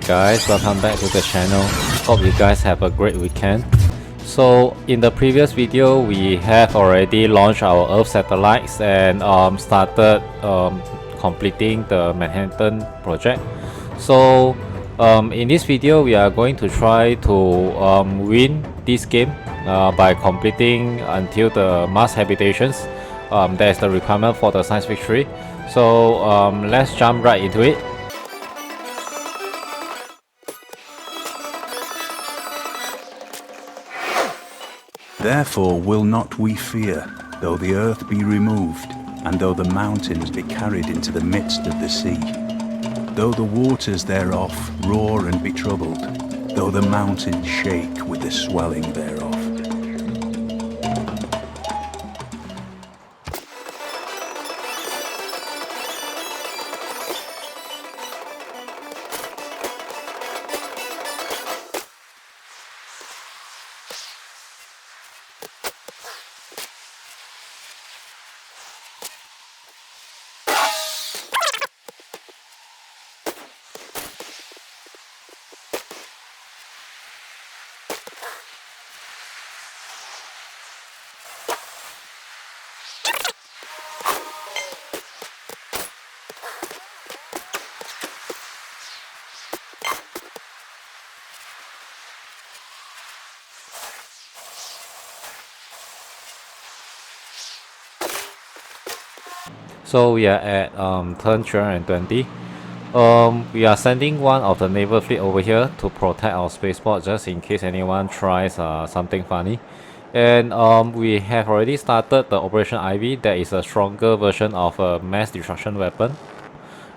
guys, welcome back to the channel. Hope you guys have a great weekend. So in the previous video we have already launched our Earth satellites and started completing the Manhattan project. So in this video we are going to try to win this game by completing until the Mars habitations. That is the requirement for the science victory. So let's jump right into it. Therefore will not we fear, though the earth be removed, and though the mountains be carried into the midst of the sea, though the waters thereof roar and be troubled, though the mountains shake with the swelling thereof. So we are at turn 320. We are sending one of the naval fleet over here to protect our spaceport just in case anyone tries something funny. And we have already started the Operation Ivy. That is a stronger version of a mass destruction weapon.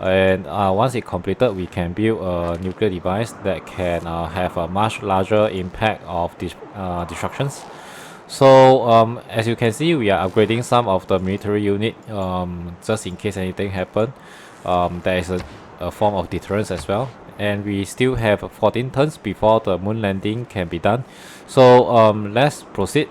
And once it's completed, we can build a nuclear device that can have a much larger impact of destructions. So as you can see, we are upgrading some of the military unit just in case anything happen. There is a form of deterrence as well, and we still have 14 turns before the moon landing can be done. So let's proceed.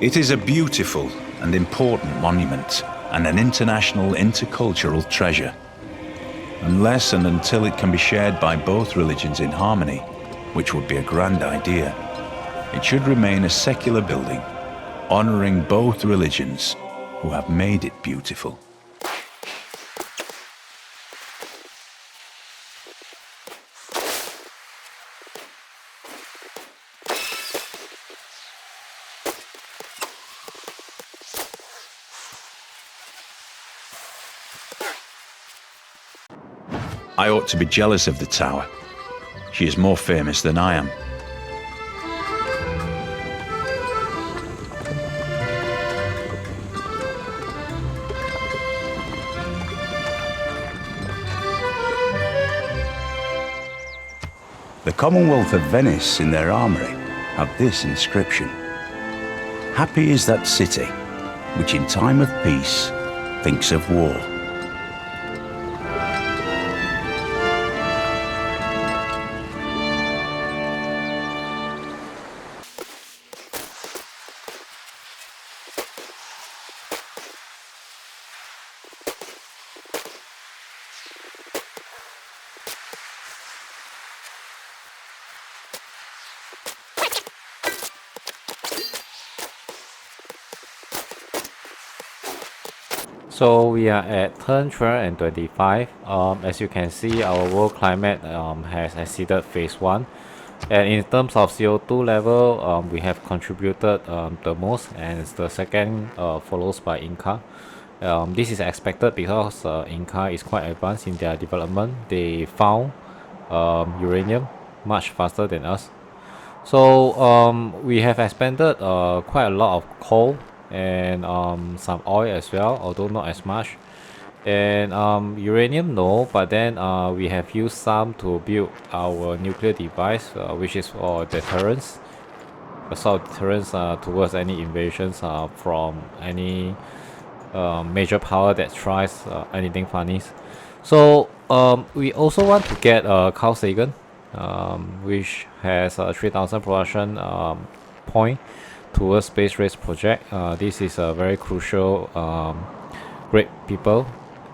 It is a beautiful and important monument and an international intercultural treasure. Unless and until it can be shared by both religions in harmony, which would be a grand idea, it should remain a secular building, honoring both religions who have made it beautiful. I ought to be jealous of the tower. She is more famous than I am. The Commonwealth of Venice in their armory have this inscription: "Happy is that city which in time of peace thinks of war." So we are at turn 325. As you can see, our world climate has exceeded phase 1. And in terms of CO2 level, we have contributed the most, and it's the second, follows by Inca. This is expected because Inca is quite advanced in their development. They found uranium much faster than us. So we have expanded quite a lot of coal and some oil as well, although not as much. And uranium, no, but then we have used some to build our nuclear device, which is for deterrence, a sort of deterrence towards any invasions from any major power that tries anything funny. So we also want to get Carl Sagan, which has a 3,000 production point towards space race project. This is a very crucial, great people.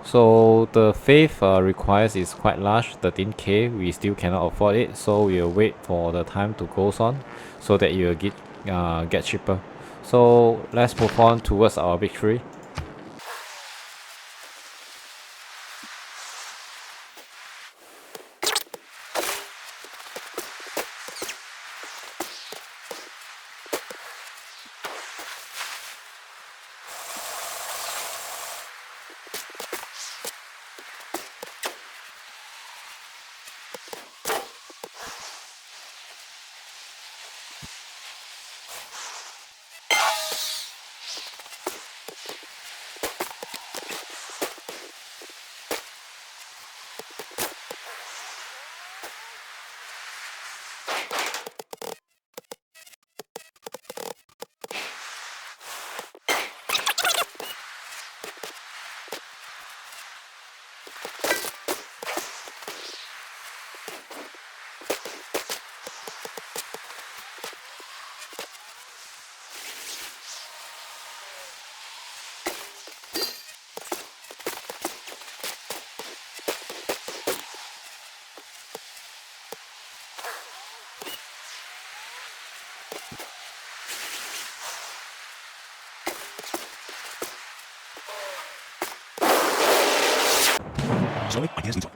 So the faith requires is quite large, 13k. We still cannot afford it, so we'll wait for the time to goes on, so that it will get cheaper. So let's move on towards our victory.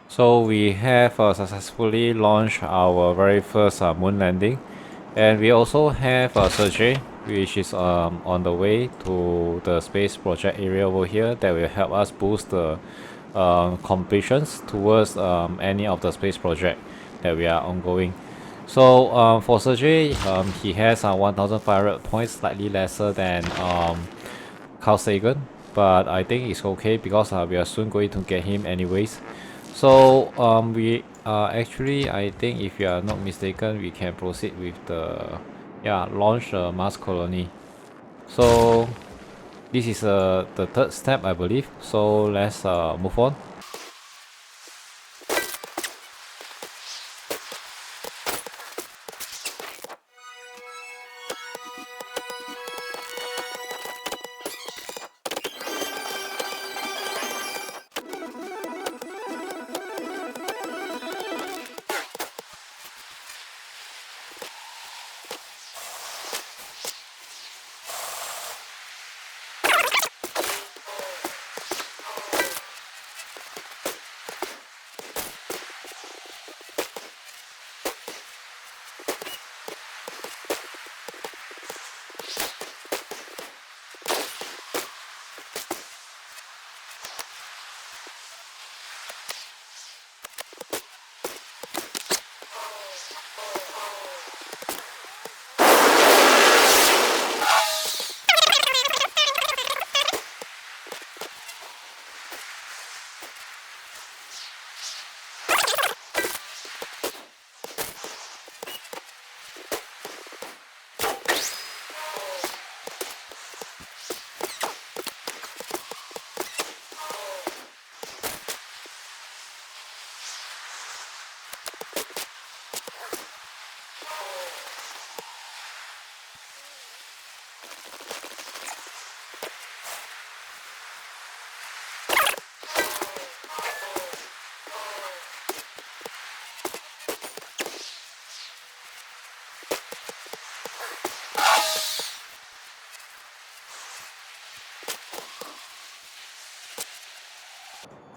So we have successfully launched our very first moon landing, and we also have Sergey, which is on the way to the space project area over here that will help us boost the completions towards any of the space project that we are ongoing. So for Sergey, he has 1,500 points, slightly lesser than Carl Sagan, but I think it's okay because we are soon going to get him anyways. So we actually, I think if you are not mistaken, we can proceed with the launch the Mars colony. So this is the third step, I believe. So let's move on.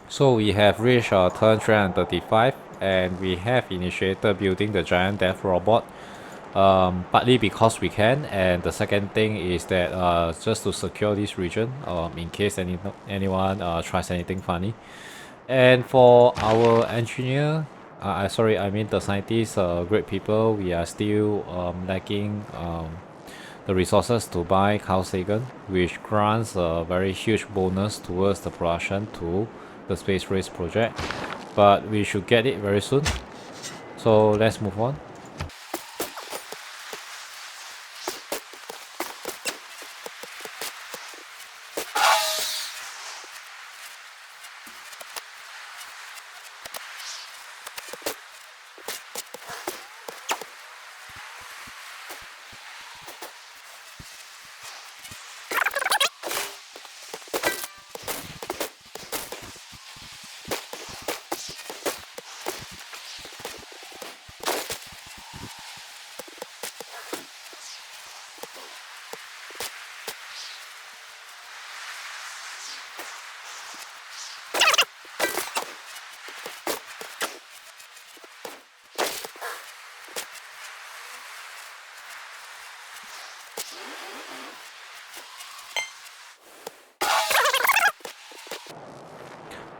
So we have reached turn 335, and we have initiated building the giant death robot. Partly because we can, and the second thing is that just to secure this region, in case anyone tries anything funny. And for our engineer, sorry, I mean the scientists, great people, we are still lacking the resources to buy Carl Sagan, which grants a very huge bonus towards the production to the space race project. But we should get it very soon. So let's move on.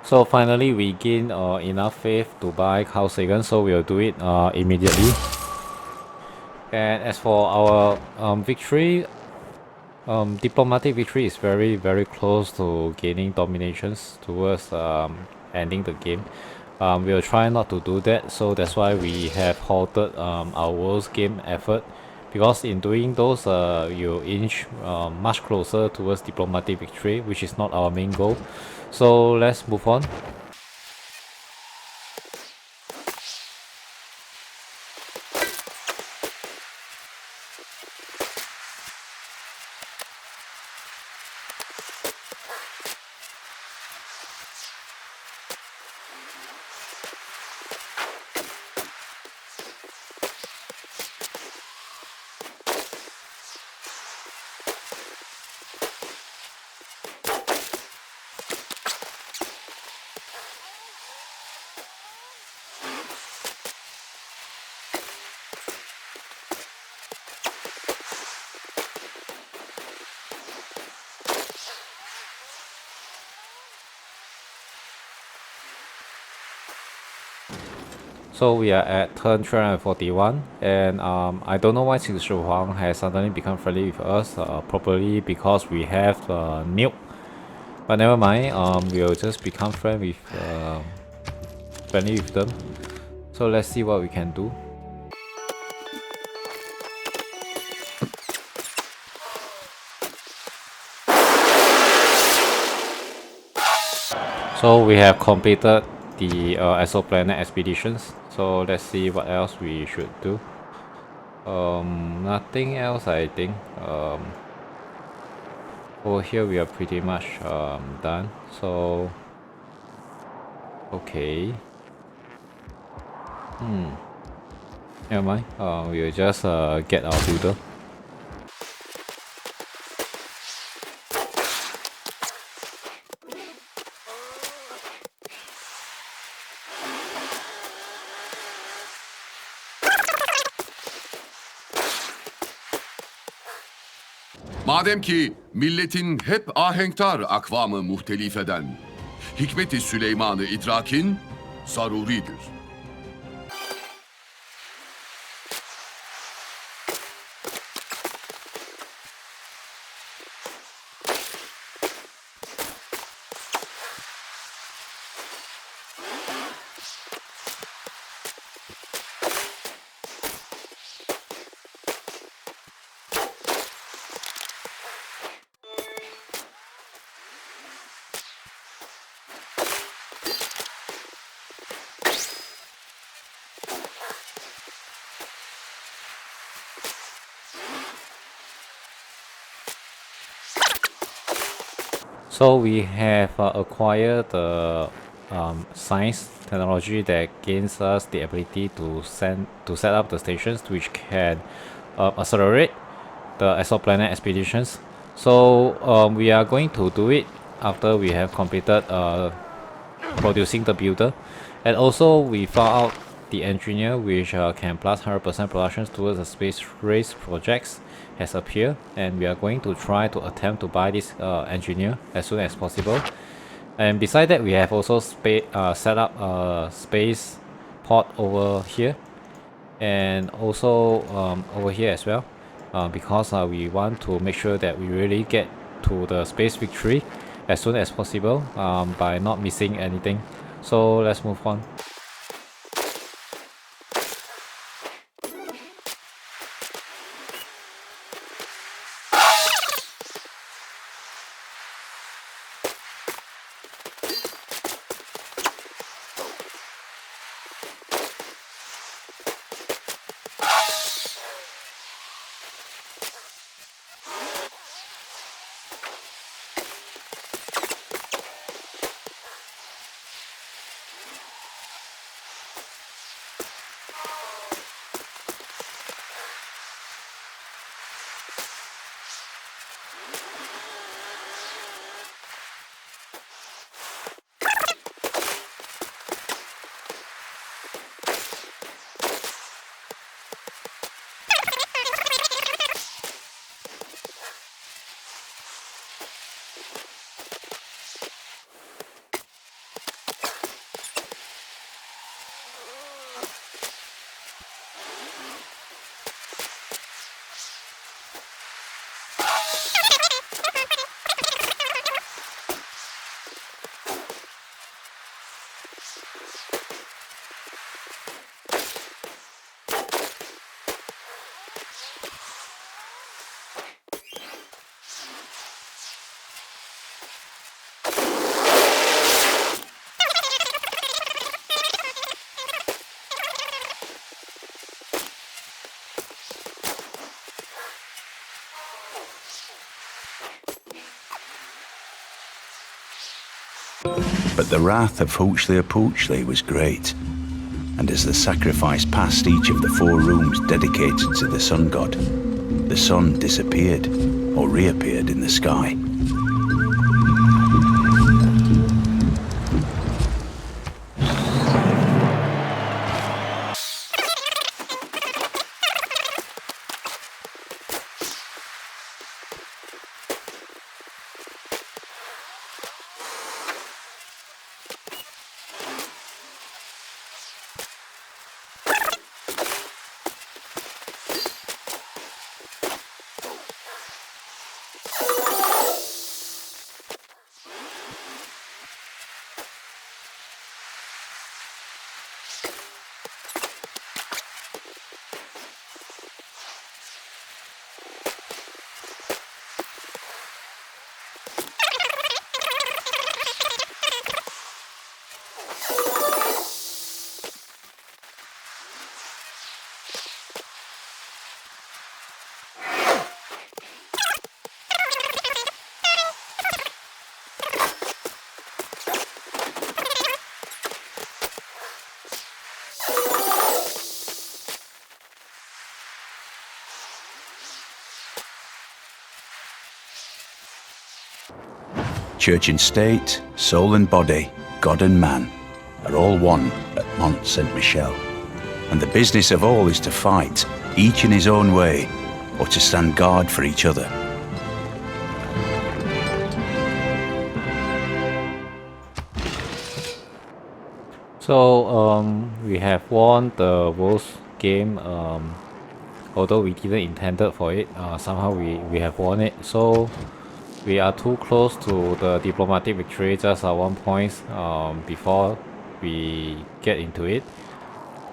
So finally we gain enough faith to buy Carl Sagan, so we'll do it immediately. And as for our victory, diplomatic victory is very close to gaining dominations towards ending the game. We'll try not to do that, so that's why we have halted our world's game effort, because in doing those you inch much closer towards diplomatic victory, which is not our main goal. So let's move on. So we are at turn 341, and I don't know why Qin Shi Huang has suddenly become friendly with us, probably because we have nuke. But never mind, we'll just become friendly with them. So let's see what we can do. So we have completed the exoplanet expeditions. So let's see what else we should do. Nothing else, I think. Over here we are pretty much done. So okay. Never mind. We'll just get our builder. Madem ki milletin hep ahenktar akvamı muhtelif eden, hikmet-i Süleyman-ı idrakin zaruridir. So we have acquired the science technology that gains us the ability to set up the stations, which can accelerate the exoplanet expeditions. So we are going to do it after we have completed producing the builder. And also we found out the engineer which can plus 100% production towards the space race projects has appeared, and we are going to try to attempt to buy this engineer as soon as possible. And beside that, we have also set up a space port over here, and also over here as well, because we want to make sure that we really get to the space victory as soon as possible, by not missing anything. So let's move on. But the wrath of Hoochly was great, and as the sacrifice passed each of the 4 rooms dedicated to the sun god, the sun disappeared or reappeared in the sky. Church and state, soul and body, God and man are all one at Mont Saint-Michel. And the business of all is to fight, each in his own way, or to stand guard for each other. So we have won the world game, although we didn't intended for it. Somehow we have won it. So we are too close to the diplomatic victory, just 1 point before we get into it.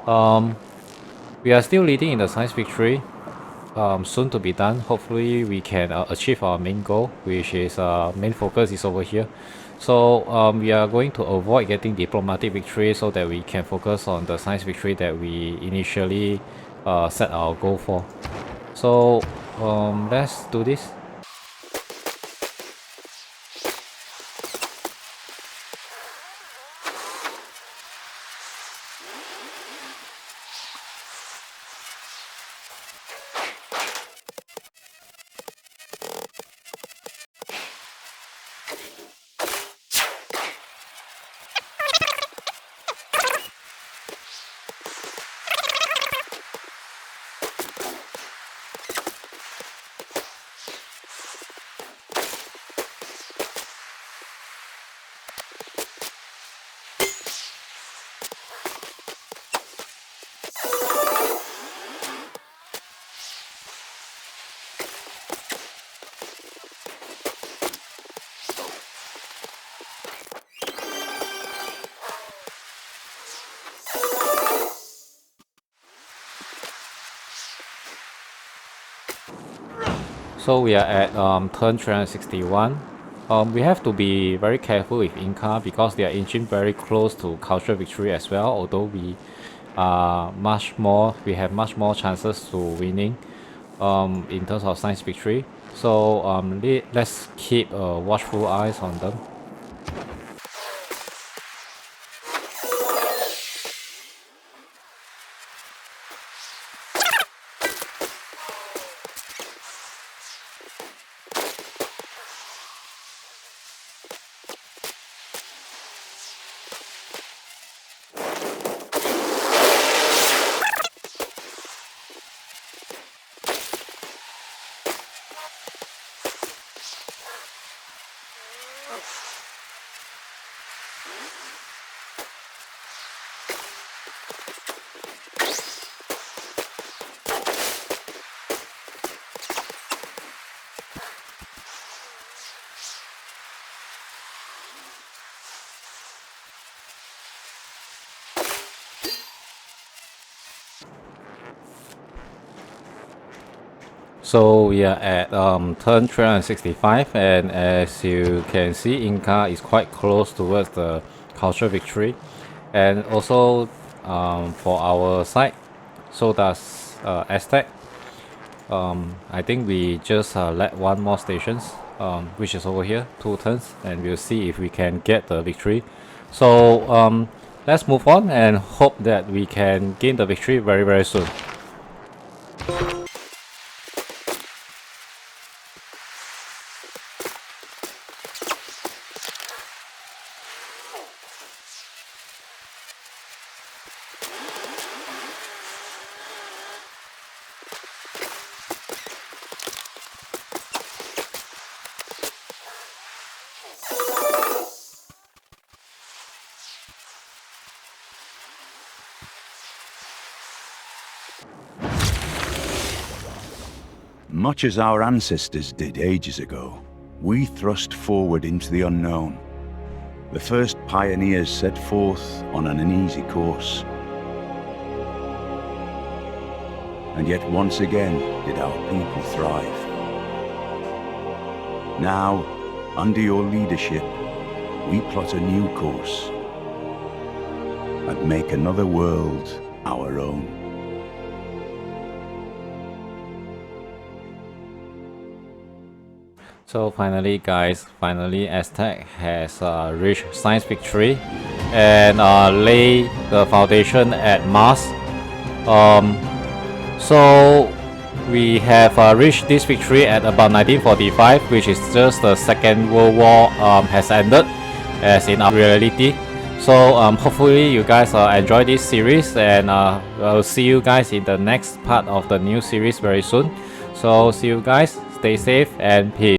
We are still leading in the science victory, soon to be done. Hopefully we can achieve our main goal, which is main focus is over here. So we are going to avoid getting diplomatic victory so that we can focus on the science victory that we initially set our goal for. So let's do this. So we are at turn 361. We have to be very careful with Inca because they are inching very close to cultural victory as well. Although we have much more chances to winning in terms of science victory. So let's keep watchful eyes on them. So we are at turn 365, and as you can see, Inca is quite close towards the cultural victory, and also for our side, so does Aztec. I think we just let one more stations, which is over here, 2 turns, and we'll see if we can get the victory. So let's move on and hope that we can gain the victory very soon. Much as our ancestors did ages ago, we thrust forward into the unknown. The first pioneers set forth on an uneasy course. And yet once again did our people thrive. Now, under your leadership, we plot a new course and make another world our own. So finally guys, Aztec has reached science victory and lay the foundation at Mars. So we have reached this victory at about 1945, which is just the Second World War has ended as in our reality. So hopefully you guys enjoy this series, and I'll see you guys in the next part of the new series very soon. So see you guys, stay safe and peace.